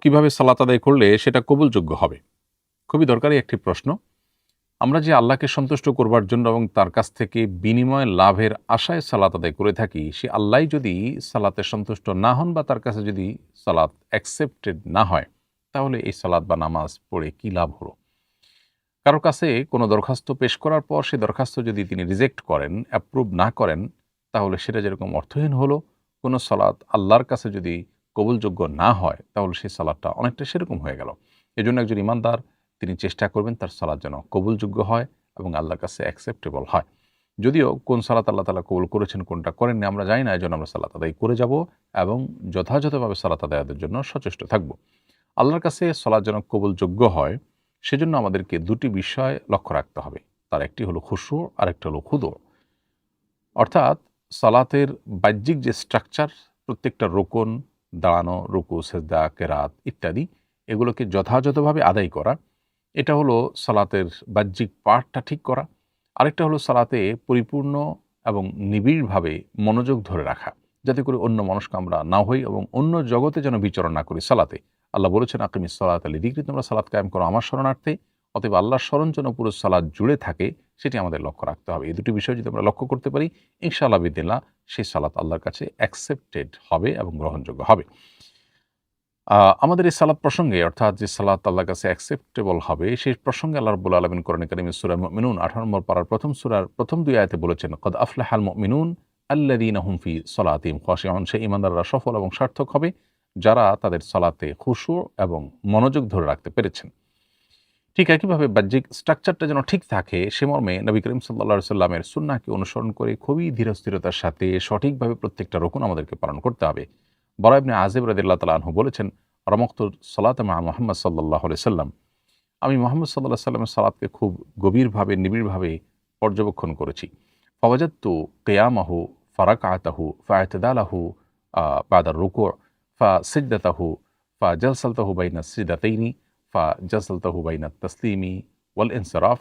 কিভাবে সালাত আদায় করলে সেটা কবুলযোগ্য হবে? খুবই দরকারি একটি প্রশ্ন। আমরা যে আল্লাহকে সন্তুষ্ট করবার জন্য এবং তার কাছ থেকে বিনিময় লাভের আশায় সালাত আদায় করে থাকি, সে আল্লাহই যদি সালাতে সন্তুষ্ট না হন বা তার কাছে যদি সালাত অ্যাকসেপ্টেড না হয়, তাহলে এই সালাত বা নামাজ পড়ে কী লাভ হলো? কারো কাছে কোনো দরখাস্ত পেশ করার পর সেই দরখাস্ত যদি তিনি রিজেক্ট করেন, অ্যাপ্রুভ না করেন, তাহলে সেটা যেরকম অর্থহীন হলো, কোনো সালাত আল্লাহর কাছে যদি কবুলযোগ্য না হয়, তাহলে সেই সালাতটা অনেকটা সেরকম হয়ে গেল। এজন্য একজন ঈমানদার তিনি চেষ্টা করবেন তার সালাত যেন কবুলযোগ্য হয় এবং আল্লাহর কাছে অ্যাকসেপ্টেবল হয়। যদিও কোন সালাত আল্লাহ তাআলা কবুল করেছেন, কোনটা করেননি আমরা জানি না, এজন্য আমরা সালাত আদায় করে যাব এবং যথাযথভাবে সালাত আদায়ের জন্য সচেষ্ট থাকব। আল্লাহর কাছে সালাত যেন কবুলযোগ্য হয়, সেজন্য আমাদেরকে দুটি বিষয় লক্ষ্য রাখতে হবে। তার একটি হলো খুশু, আরেকটা হলো খুদু। অর্থাৎ সালাতের বাহ্যিক যে স্ট্রাকচার, প্রত্যেকটা রোকন, দাঁড়ানো, রুকু, সেজদা, কেরাত ইত্যাদি, এগুলোকে যথাযথভাবে আদায় করা, এটা হলো সালাতের বাহ্যিক পার্টটা ঠিক করা। আরেকটা হলো সালাতে পরিপূর্ণ এবং নিবিড়ভাবে মনোযোগ ধরে রাখা, যাতে করে অন্য মনস্ক আমরা না হই এবং অন্য জগতে যেন বিচরণ না করি সালাতে। আল্লাহ বলেছেন, আকিমিস সালাতা লিযিকরি, তোমরা সালাত কায়েম করো আমার স্মরণার্থে। অতএব আল্লাহর স্মরণ যেন পুরো সালাত জুড়ে থাকে, সেটি আমাদের লক্ষ্য রাখতে হবে। এই দুটি বিষয় যদি আমরা লক্ষ্য করতে পারি, ইনশাআল্লাহ বিদিল্লাহ সেই সালাত আল্লাহর কাছে অ্যাকসেপ্টেড হবে এবং গ্রহণযোগ্য হবে। আমাদের এই সালাত প্রসঙ্গে, অর্থাৎ যে সালাত আল্লাহর কাছে অ্যাকসেপ্টেবল হবে, সেই প্রসঙ্গে আল্লাহ রাব্বুল আলামিন কোরআনে কারিমে সূরা মুমিনুন 18 নম্বর পারার প্রথম সূরার প্রথম 2 আয়াতে বলেছেন, কদ আফলাহাল মুমিনুন আল্লাযীনা হুম ফি সলাতিহিম খাশিউন, সেই ঈমানদাররা সফল এবং সার্থক হবে যারা তাদের সালাতে খুশু এবং মনোযোগ ধরে রাখতে পেরেছেন। ঠিক একইভাবে বাহ্যিক স্ট্রাকচারটা যেন ঠিক থাকে, সে মর্মে নবী করিম সাল্লাল্লাহু আলাইহি সাল্লামের সুন্নাহকে অনুসরণ করে খুবই ধীরস্থিরতার সাথে সঠিকভাবে প্রত্যেকটা রুকুন আমাদেরকে পালন করতে হবে। বারা ইবনে আযিব রাদিয়াল্লাহু তাআলা আনহু বলেছেন, রমাক্তু সালাতা মা মুহাম্মদ সাল্লাল্লাহু আলাইহি সাল্লাম, আমি মুহাম্মদ সাল্লাল্লাহু আলাইহি সাল্লামের সালাতকে খুব গভীরভাবে নিবিড়ভাবে পর্যবেক্ষণ করেছি। ফাওয়াজাদতু কিয়ামাহু ফারাকাতাহু ফা'তাদালাহু বাদা রুকু' ফাসিজদাতাহু ফাজালসাতাহু বাইনা সিজদাতাইনি ফাজালসাতাহু বাইনা তাসলিমি ওয়াল ইনসিরাফ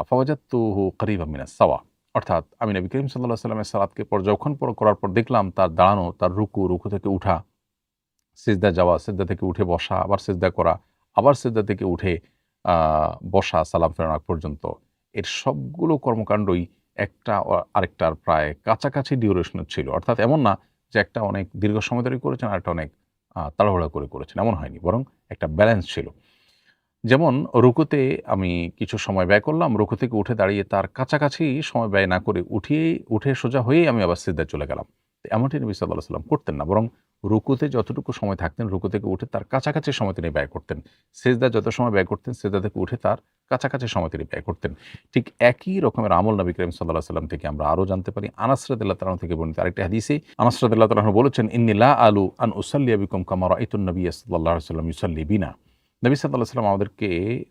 ফাওয়াজাদতুহু করিবাম মিনাস সাওয়া। অর্থাৎ আমি নবী করিম সাল্লাল্লাহু আলাইহি সাল্লামের সালাতকে পর্যবেক্ষণ করার পর দেখলাম তার দাঁড়ানো, তার রুকু থেকে উঠা, সিজদা যাওয়া, সিজদা থেকে উঠে বসা, আবার সিজদা করা, আবার সিজদা থেকে উঠে বসা, সালাম ফেরানো আগ পর্যন্ত, এর সবগুলো কর্মকাণ্ডই একটা আরেকটার প্রায় কাছাকাছি ডিউরেশনের ছিল। অর্থাৎ এমন না যে একটা অনেক দীর্ঘ সময় ধরে করেছেন, আরেকটা অনেক তাড়াহুড়া করে করেছেন, এমন হয়নি। বরং একটা ব্যালেন্স ছিল। যেমন রুকুতে আমি কিছু সময় ব্যয় করলাম, রুকু থেকে উঠে দাঁড়িয়ে তার কাছাকাছি সময় ব্যয় না করে উঠে সোজা হয়েই আমি আবার সিজদায় চলে গেলাম। তো এমনটি নবী সাল্লাল্লাহু আলাইহি ওয়াসাল্লাম করতেন না। বরং রুকুতে যতটুকু সময় থাকতেন, রুকু থেকে উঠে তার কাছাকাছি সময় তিনি ব্যয় করতেন। সিজদায় যত সময় ব্যয় করতেন, সিজদা থেকে উঠে তার কাছাকাছি সময় তিনি ব্যয় করতেন। ঠিক একই রকমের আমল নবী করিম সাল্লাল্লাহু আলাইহি ওয়াসাল্লাম থেকে আমরা আরও জানতে পারি। আনাস রাদিয়াল্লাহু তাআলা থেকে বর্ণিত আরেকটি হাদিসে আনাস রাদিয়াল্লাহু তাআলা বলেছেন, ইন্নী লা আলু আন উসাল্লিয়া বিকুম কামা রাআইতুন নাবিয়্য সাল্লাল্লাহু আলাইহি ওয়াসাল্লাম ইউসাল্লি বিনা। নবী সাল্লাল্লাহু আলাইহি ওয়াসাল্লাম আমাদেরকে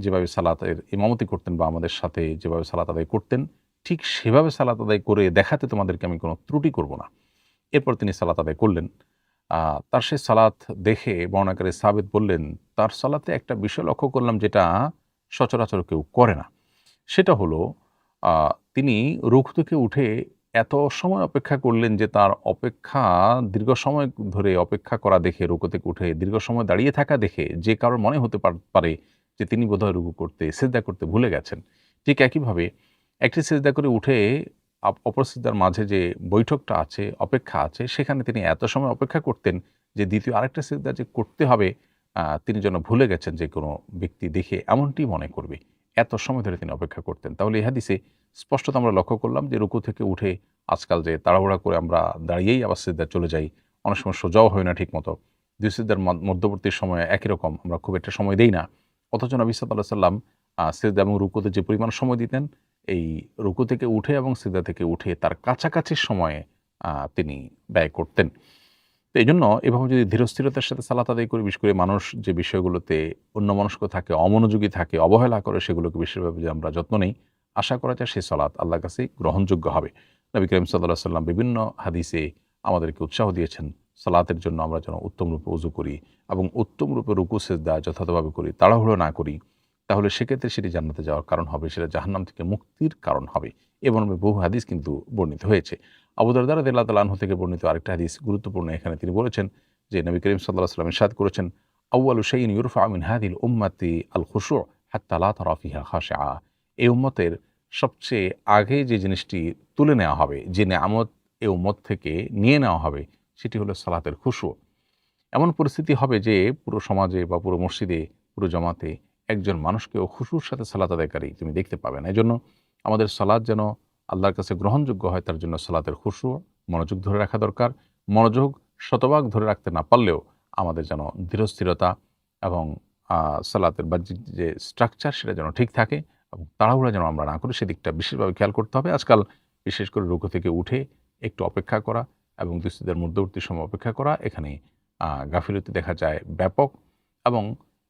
যেভাবে সালাতের ইমামতি করতেন বা আমাদের সাথে যেভাবে সালাত আদায় করতেন, ঠিক সেভাবে সালাত আদায় করে দেখাতে তোমাদেরকে আমি কোনো ত্রুটি করব না। এরপর তিনি সালাত আদায় করলেন। তার সেই সালাত দেখে বর্ণনাকারী সাহাবীদ বললেন, তার সালাতে একটা বিষয় লক্ষ্য করলাম যেটা সচরাচর কেউ করে না। সেটা হলো তিনি রুকু থেকে উঠে এত সময় অপেক্ষা করলেন যে তার অপেক্ষা দীর্ঘ সময় ধরে অপেক্ষা করা দেখে, রুকু থেকে উঠে দীর্ঘ সময় দাঁড়িয়ে থাকা দেখে যে কারোর মনে হতে পারে যে তিনি বোধহয় রুকু করতে, সিজদা করতে ভুলে গেছেন। ঠিক একইভাবে একটি সিজদা করে উঠে অপর সিজদার মাঝে যে বৈঠকটা আছে, অপেক্ষা আছে, সেখানে তিনি এত সময় অপেক্ষা করতেন যে দ্বিতীয় আরেকটা সিজদা যে করতে হবে তিনি যেন ভুলে গেছেন যে কোনো ব্যক্তি দেখে এমনটি মনে করবে। এত সময় ধরে তিনি অপেক্ষা করতেন। তাহলে এই হাদিসে স্পষ্টত আমরা লক্ষ্য করলাম যে রুকু থেকে উঠে আজকাল যে তাড়াহুড়া করে আমরা দাঁড়িয়েই আবার সিজদায় চলে যাই, অনেক সময় সোজাও হয় না ঠিকমতো। ২ সিজদার মধ্যবর্তী সময়ে একই রকম আমরা খুব একটা সময় দেই না। অথচ নবী সাল্লাল্লাহু আলাইহি সাল্লাম সিজদা এবং রুকুতে যে পরিমাণ সময় দিতেন, এই রুকু থেকে উঠে এবং সিজদা থেকে উঠে তার কাছাকাছি সময়ে তিনি ব্যয় করতেন। তো এইজন্য এভাবে যদি ধীরস্থিরতার সাথে সালাত আদায় করি, বিশেষ করে মানুষ যে বিষয়গুলোতে অন্যমনস্ক থাকে, অমনোযোগী থাকে, অবহেলা করে, সেগুলোকে বিশেষভাবে যদি আমরা যত্ন নেই, আশা করা যায় সেই সালাত আল্লাহর কাছে গ্রহণযোগ্য হবে। নবী করিম সাল্লাল্লাহু আলাইহি ওয়াসাল্লাম বিভিন্ন হাদিসে আমাদেরকে উৎসাহ দিয়েছেন সালাতের জন্য আমরা যেন উত্তম রূপে ওযু করি এবং উত্তম রূপে রুকু সিজদা যথাযথভাবে করি, তাড়াহুড়ো না করি। তাহলে সেক্ষেত্রে সেটি জান্নাতে যাওয়ার কারণ হবে, সেটা জাহান্নাম থেকে মুক্তির কারণ হবে। এ মর্মে বহু হাদিস কিন্তু বর্ণিত হয়েছে। আবু দারদা রাদিয়াল্লাহু তাআলা আনহু থেকে বর্ণিত আরেকটা হাদিস গুরুত্বপূর্ণ। এখানে তিনি বলেছেন যে নবী করিম সাল্লাল্লাহু আলাইহি ওয়াসাল্লাম ইরশাদ করেছেন, আউয়ালু শাইইন ইউরফা মিন হাযিহিল উম্মতি আল খুশু' হাত্তা লা তারা ফিহা খাশিআ। এই উম্মতের সবচেয়ে আগে যে জিনিসটি তুলে নেওয়া হবে, যে নেয়ামত এই উম্মত থেকে নিয়ে নেওয়া হবে, সেটি হলো সালাতের খুশু'। এমন পরিস্থিতি হবে যে পুরো সমাজে বা পুরো মসজিদে, পুরো জামাতে একজন মানুষকেও খুশুর সাথে সালাত আদায়কারী তুমি দেখতে পাবে না। এজন্য আমাদের সালাত যেন আল্লাহর কাছে গ্রহণযোগ্য হয়, তার জন্য সালাতের খুশু, মনোযোগ ধরে রাখা দরকার। মনোযোগ শতভাগ ধরে রাখতে না পারলেও আমাদের যেন ধীরস্থিরতা এবং সালাতের বাহ্যিক যে স্ট্রাকচার সেটা যেন ঠিক থাকে এবং তাড়াহুড়া যেন আমরা না করি, সেদিকটা বিশেষভাবে খেয়াল করতে হবে। আজকাল বিশেষ করে রুকু থেকে উঠে একটু অপেক্ষা করা এবং দুঃস্থদের মধ্যবর্তী সময় অপেক্ষা করা, এখানে গাফিলতি দেখা যায় ব্যাপক এবং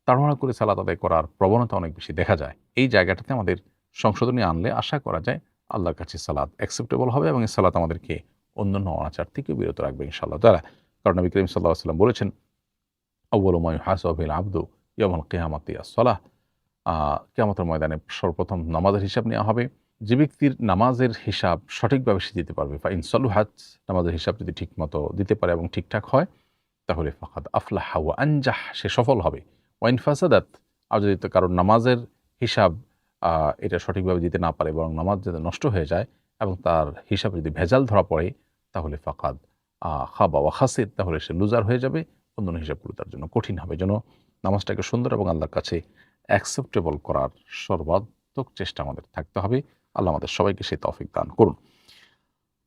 তাড়াহুড়া করে সালাত আদায় করার প্রবণতা অনেক বেশি দেখা যায়। এই জায়গাটাতে আমাদের সংশোধনী আনলে আশা করা যায় আল্লাহর কাছে সালাত অ্যাকসেপ্টেবল হবে এবং এই সালাত আমাদেরকে অন্যান্য অনাচার থেকেও বিরত রাখবে ইনশাআল্লাহ তাআলা। কারণ নবী করিম সাল্লাল্লাহু আলাইহি ওয়াসাল্লাম বলেছেন, আউয়ালু মা ইউহাসাবু বিল আবদু ইয়াউমাল কিয়ামাতি আস-সালাহ। কিয়ামতের ময়দানে সর্বপ্রথম নামাজের হিসাব নেওয়া হবে। যে ব্যক্তির নামাজের হিসাব সঠিকভাবে সে দিতে পারবে, ফা ইন সালুহাত, নামাজের হিসাব যদি ঠিকমতো দিতে পারে এবং ঠিকঠাক হয়, তাহলে ফাকাদ আফলাহা ওয়া আনজাহ, সে সফল হবে। ওয়াইন ফাসাদাত, আর যদি কারণ নামাজের হিসাব এটা সঠিকভাবে দিতে না পারে বরং নামাজ যাতে নষ্ট হয়ে যায় এবং তার হিসাবে যদি ভেজাল ধরা পড়ে, তাহলে ফাকাদ খাবা ওয়া খাসির, তাহলে সে লুজার হয়ে যাবে। অন্যান্য হিসাবগুলো তার জন্য কঠিন হবে। যেন নামাজটাকে সুন্দর এবং আল্লাহর কাছে অ্যাকসেপ্টেবল করার সর্বাত্মক চেষ্টা আমাদের থাকতে হবে। আল্লাহ আমাদের সবাইকে সেই তৌফিক দান করুন।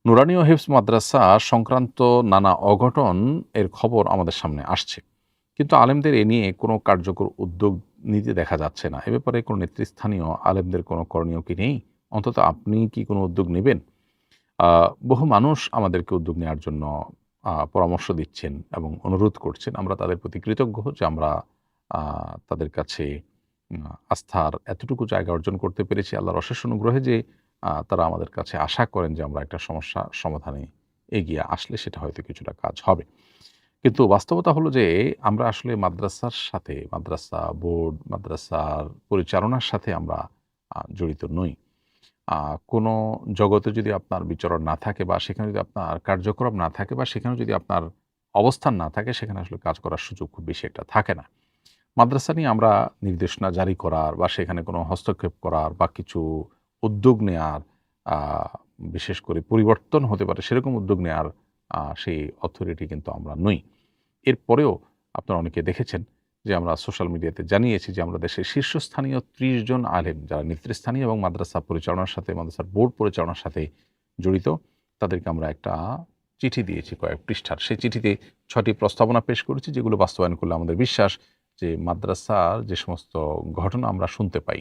নুরানি ও হিফজ মাদ্রাসা সংক্রান্ত নানা অঘটন এর খবর আমাদের সামনে আসছে, কিন্তু আলেমদের এ নিয়ে কোনো কার্যকর উদ্যোগ নিতে দেখা যাচ্ছে না। এ ব্যাপারে কোনো নেতৃস্থানীয় আলেমদের কোনো করণীয় কি নেই? অন্তত আপনি কি কোনো উদ্যোগ নেবেন? বহু মানুষ আমাদেরকে উদ্যোগ নেওয়ার জন্য পরামর্শ দিচ্ছেন এবং অনুরোধ করছেন। আমরা তাদের প্রতি কৃতজ্ঞ যে আমরা তাদের কাছে আস্থার এতটুকু জায়গা অর্জন করতে পেরেছি আল্লাহর অশেষ অনুগ্রহে, যে তারা আমাদের কাছে আশা করেন যে আমরা একটা সমস্যা সমাধানে এগিয়ে আসলে সেটা হয়তো কিছুটা কাজ হবে। কিন্তু বাস্তবতা হলো যে আমরা আসলে মাদ্রাসার সাথে, মাদ্রাসা বোর্ড, মাদ্রাসার পরিচালনার সাথে আমরা জড়িত নই। কোনো জগতে যদি আপনার বিচরণ না থাকে বা সেখানে যদি আপনার কার্যক্রম না থাকে বা সেখানে যদি আপনার অবস্থান না থাকে, সেখানে আসলে কাজ করার সুযোগ খুব বেশি একটা থাকে না। মাদ্রাসা নিয়ে আমরা নির্দেশনা জারি করার বা সেখানে কোনো হস্তক্ষেপ করার বা কিছু উদ্যোগ নেয়ার, আ বিশেষ করে পরিবর্তন হতে পারে সেরকম উদ্যোগ নেয়ার সেই অথরিটি কিন্তু আমরা নই। এরপরেও আপনারা অনেকে দেখেছেন যে আমরা সোশ্যাল মিডিয়াতে জানিয়েছি যে আমরা দেশের শীর্ষস্থানীয় ৩০ জন আলেম যারা নেতৃস্থানীয় এবং মাদ্রাসা পরিচালনার সাথে, মাদ্রাসার বোর্ড পরিচালনার সাথে জড়িত, তাদেরকে আমরা একটা চিঠি দিয়েছি কয়েক পৃষ্ঠার। সেই চিঠিতে ৬টি প্রস্তাবনা পেশ করেছি, যেগুলো বাস্তবায়ন করলে আমাদের বিশ্বাস যে মাদ্রাসার যে সমস্ত ঘটনা আমরা শুনতে পাই,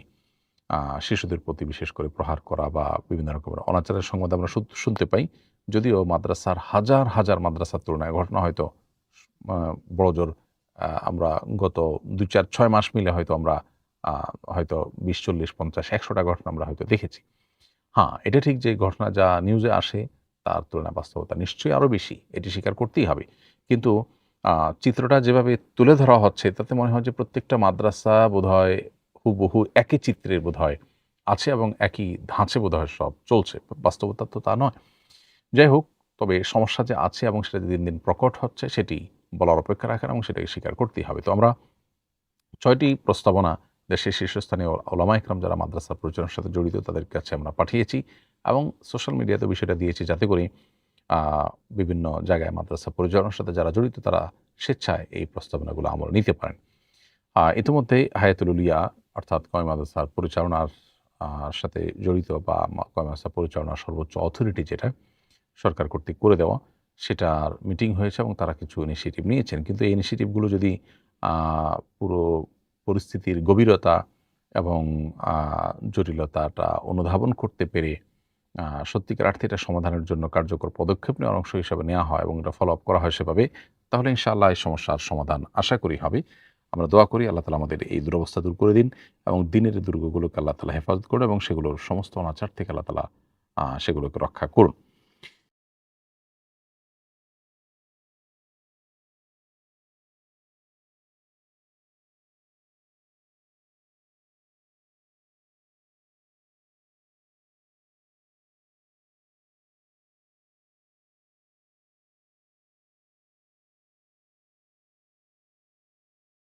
শিশুদের প্রতি বিশেষ করে প্রহার করা বা বিভিন্ন রকমের অনাচারের সংবাদ আমরা শুনতে পাই, যদিও মাদ্রাসার হাজার হাজার মাদ্রাসার তুলনায় ঘটনা হয়তো বড়জোর আমরা গত ২, ৪, ৬ মাস মিলে হয়তো আমরা হয়তো ২০, ৪০, ৫০, ১০০টা ঘটনা আমরা হয়তো দেখেছি। হ্যাঁ, এটা ঠিক যে ঘটনা যা নিউজে আসে তার তুলনায় বাস্তবতা নিশ্চয়ই আরও বেশি, এটি স্বীকার করতেই হবে। কিন্তু চিত্রটা যেভাবে তুলে ধরা হচ্ছে তাতে মনে হয় যে প্রত্যেকটা মাদ্রাসা বোধহয় হুবহু একই চিত্রের বোধহয় আছে এবং একই ধাঁচে বোধহয় সব চলছে। বাস্তবতা তো তা নয়। যাই হোক, তবে সমস্যা যে আছে এবং সেটা দিন দিন প্রকট হচ্ছে সেটি বলার অপেক্ষা রাখার এবং সেটাকে স্বীকার করতেই হবে। তো আমরা ৬টি প্রস্তাবনা দেশের শীর্ষস্থানীয় ওলামা ইকরাম যারা মাদ্রাসা পরিচালনার সাথে জড়িত তাদের কাছে আমরা পাঠিয়েছি এবং সোশ্যাল মিডিয়াতে বিষয়টা দিয়েছি, যাতে করে বিভিন্ন জায়গায় মাদ্রাসা পরিচালনার সাথে যারা জড়িত তারা স্বেচ্ছায় এই প্রস্তাবনাগুলো আমল নিতে পারেন। ইতিমধ্যে হায়াতুল উলিয়া অর্থাৎ কওমি মাদ্রাসার পরিচালনার সাথে জড়িত বা কওমি মাদ্রাসা পরিচালনার সর্বোচ্চ অথরিটি যেটা সরকার কর্তৃক করে দেওয়া, সেটার মিটিং হয়েছে এবং তারা কিছু ইনিশিয়েটিভ নিয়েছেন। কিন্তু এই ইনিশিয়েটিভগুলো যদি পুরো পরিস্থিতির গভীরতা এবং জটিলতাটা অনুধাবন করতে পেরে সত্যিকার অর্থে এটা সমাধানের জন্য কার্যকর পদক্ষেপ নেওয়ার অংশ হিসাবে নেওয়া হয় এবং এটা ফলো আপ করা হয় সেভাবে, তাহলে ইনশাআল্লাহ এই সমস্যার সমাধান আশা করি হবে। আমরা দোয়া করি আল্লাহ তাআলা আমাদের এই দুরবস্থা দূর করে দিন এবং দিনের দুর্গগুলোকে আল্লাহ তাআলা হেফাজত করুন এবং সেগুলোর সমস্ত অনাচার থেকে আল্লাহ তাআলা সেগুলোকে রক্ষা করুন।